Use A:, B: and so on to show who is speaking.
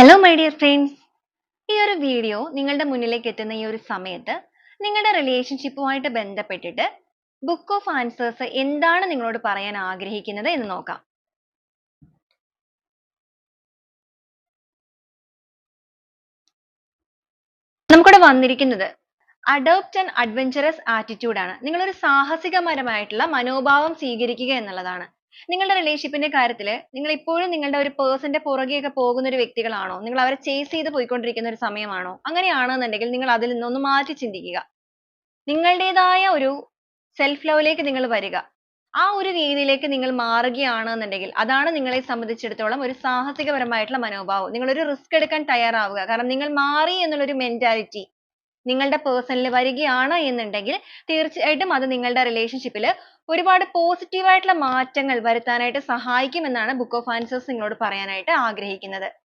A: Hello my dear friends. ഈ ഒരു video നിങ്ങളുടെ മുന്നിലേക്ക് എത്തുന്ന ഈ ഒരു സമയത്ത് നിങ്ങളുടെ റിലേഷൻഷിപ്പുമായിട്ട് ബന്ധപ്പെട്ടിട്ട് ബുക്ക് ഓഫ് ആൻസേഴ്സ് എന്താണ് നിങ്ങളോട് പറയാൻ ആഗ്രഹിക്കുന്നത് എന്ന് നോക്കാം. നമുക്കിവിടെ വന്നിരിക്കുന്നത് അഡോപ്റ്റ് ആൻഡ് അഡ്വഞ്ചറസ് ആറ്റിറ്റ്യൂഡ് ആണ്. നിങ്ങളൊരു സാഹസികപരമായിട്ടുള്ള മനോഭാവം സ്വീകരിക്കുക എന്നുള്ളതാണ്. നിങ്ങളുടെ റിലേഷൻഷിപ്പിന്റെ കാര്യത്തിൽ നിങ്ങൾ ഇപ്പോഴും നിങ്ങളുടെ ഒരു പേഴ്സന്റെ പുറകെയൊക്കെ പോകുന്ന ഒരു വ്യക്തികളാണോ? നിങ്ങൾ അവരെ ചേസ് ചെയ്ത് പോയിക്കൊണ്ടിരിക്കുന്ന ഒരു സമയമാണോ? അങ്ങനെയാണെന്നുണ്ടെങ്കിൽ നിങ്ങൾ അതിൽ നിന്നൊന്ന് മാറ്റി ചിന്തിക്കുക. നിങ്ങളുടേതായ ഒരു സെൽഫ് ലവിലേക്ക് നിങ്ങൾ വരിക. ആ ഒരു രീതിയിലേക്ക് നിങ്ങൾ മാറുകയാണെന്നുണ്ടെങ്കിൽ അതാണ് നിങ്ങളെ സംബന്ധിച്ചിടത്തോളം ഒരു സാഹസികപരമായിട്ടുള്ള മനോഭാവം. നിങ്ങൾ ഒരു റിസ്ക് എടുക്കാൻ തയ്യാറാവുക. കാരണം നിങ്ങൾ മാറി എന്നുള്ളൊരു മെന്റാലിറ്റി നിങ്ങളുടെ പേഴ്സണിൽ വരികയാണ് എന്നുണ്ടെങ്കിൽ തീർച്ചയായിട്ടും അത് നിങ്ങളുടെ റിലേഷൻഷിപ്പിൽ ഒരുപാട് പോസിറ്റീവ് ആയിട്ടുള്ള മാറ്റങ്ങൾ വരുത്താനായിട്ട് സഹായിക്കും എന്നാണ് ബുക്ക് ഓഫ് ആൻസേഴ്സ് നിങ്ങളോട് പറയാനായിട്ട് ആഗ്രഹിക്കുന്നത്.